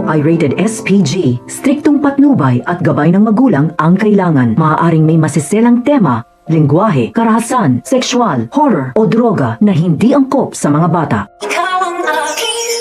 ay rated SPG. Striktong patnubay at gabay ng magulang ang kailangan. Maaaring may masiselang tema, lengguwahe, karahasan, sexual, horror o droga na hindi angkop sa mga bata. Ikaw ang aking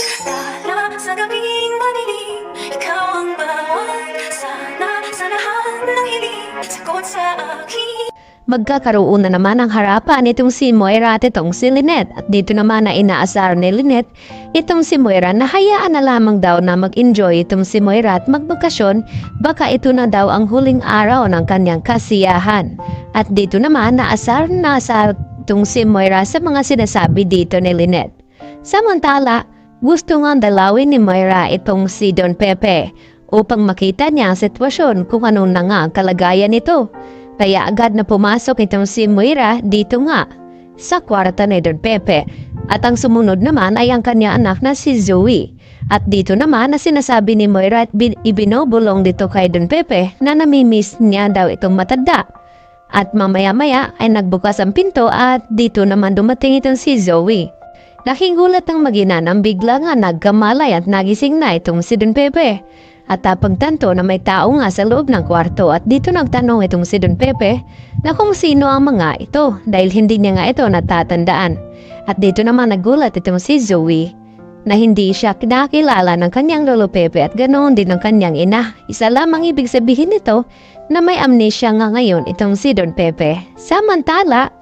dala sa gabing madilim. Ikaw ang bawat sana sa lahat ng hiling. Sagot sa aking. Magkakaroon na naman ang harapan itong si Moira at itong si Lynette. At dito naman na inaasar ni Lynette itong si Moira na hayaan na lamang daw na mag-enjoy itong si Moira at magbakasyon. Baka ito na daw ang huling araw ng kanyang kasiyahan. At dito naman naasar itong si Moira sa mga sinasabi dito ni Lynette. Samantala, gusto nga dalawin ni Moira itong si Don Pepe upang makita niya ang sitwasyon kung ano na nga ang kalagayan nito. Kaya agad na pumasok itong si Moira dito nga sa kwarta ni Don Pepe. At ang sumunod naman ay ang kanya anak na si Zoe. At dito naman na sinasabi ni Moira at ibinobulong dito kay Don Pepe na namimiss niya daw itong matanda. At mamaya-maya ay nagbukas ang pinto at dito naman dumating itong si Zoe. Laking gulat ng mag-ina nang bigla nga nagkamalay at nagising na itong si Don Pepe. At pagtanto na may tao nga sa loob ng kwarto at dito nagtanong itong si Don Pepe na kung sino ang mga ito dahil hindi niya nga ito natatandaan. At dito naman nagulat itong si Zoe na hindi siya kinakilala ng kanyang lolo Pepe at ganoon din ng kanyang ina. Isa lamang ibig sabihin nito na may amnesia nga ngayon itong si Don Pepe. Samantala,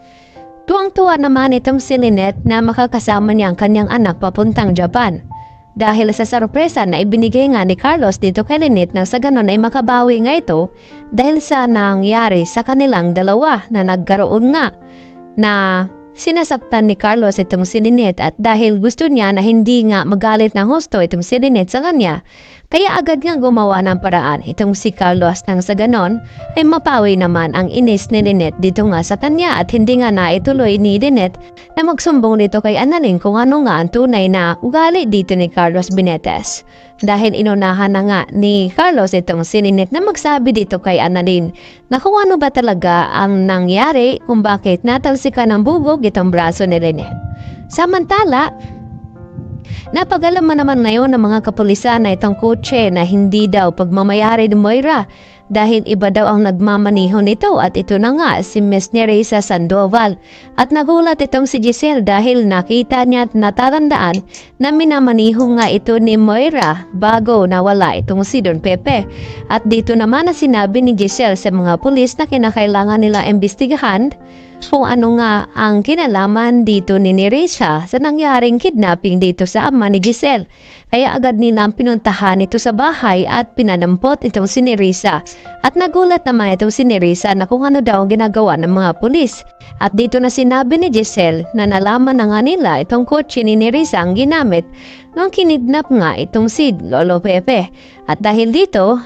tuwang-tuwa naman itong si Lynette na makakasama niya ang kanyang anak papuntang Japan. Dahil sa sorpresa na ibinigay nga ni Carlos dito kay Lynette na sa ganon ay makabawi nga ito dahil sa nangyari sa kanilang dalawa na nagkaroon nga na sinasaktan ni Carlos itong si Lynette at dahil gusto niya na hindi nga magalit ng husto itong si Lynette sa kanya, kaya agad nga gumawa ng paraan itong si Carlos nang sa ganon ay mapawi naman ang inis ni Lynette dito nga sa kanya at hindi nga naituloy ni Lynette na magsumbong dito kay Annalyn kung ano nga ang tunay na ugali dito ni Carlos Benitez. Dahil inunahan na nga ni Carlos itong si Lynette na magsabi dito kay Annalyn na kung ano ba talaga ang nangyari kung bakit natalsikan ng bubog itong braso ni Lynette. Samantala, napagalaman naman ngayon ng mga kapulisan na itong kotse na hindi daw pagmamayari ni Moira dahil iba daw ang nagmamaniho nito at ito na nga si Miss Nereza Sandoval. At nagulat itong si Giselle dahil nakita niya at natatandaan na minamaniho nga ito ni Moira bago nawala itong si Don Pepe. At dito naman na sinabi ni Giselle sa mga pulis na kinakailangan nila imbestigahan kung ano nga ang kinalaman dito ni Nereza sa nangyaring kidnapping dito sa ama ni Giselle. Kaya agad nilang pinuntahan ito sa bahay at pinanampot itong si Nereza. At nagulat naman itong si Nereza na kung ano daw ang ginagawa ng mga pulis. At dito na sinabi ni Giselle na nalaman na nga nila itong kotse ni Nereza ang ginamit nung kinidnap nga itong si Lolo Pepe. At dahil dito,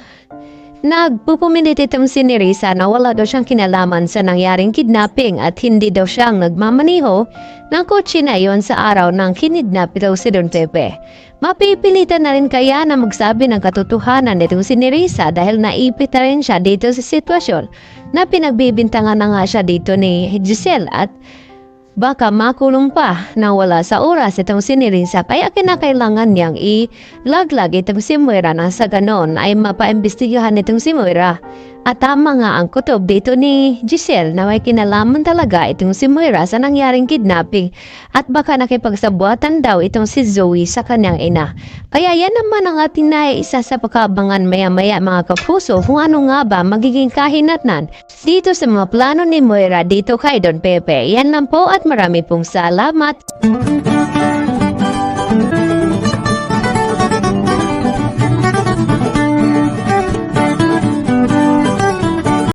nagpupumilit itong si Nereza na wala daw siyang kinalaman sa nangyaring kidnapping at hindi daw siyang nagmamaniho ng kotse na iyon sa araw ng kinidnap daw si Don Pepe. Mapipilitan na rin kaya na magsabi ng katotohanan nitong si Nereza dahil naipit na rin siya dito sa sitwasyon na pinagbibintangan na nga siya dito ni Giselle at baka makulong pa na wala sa oras itong si Nereza kaya kinakailangan niyang ilaglag itong si Moira na sa ganon ay mapaimbestigahan itong si Moira. At tama nga ang kutob dito ni Giselle na may kinalaman talaga itong si Moira sa nangyaring kidnapping at baka nakipagsabuatan daw itong si Zoe sa kanyang ina. Kaya yan naman ang ating naiisa sa pagkabangan maya-maya mga kapuso kung ano nga ba magiging kahinatnan dito sa mga plano ni Moira dito kay Don Pepe. Yan lang po at marami pong salamat.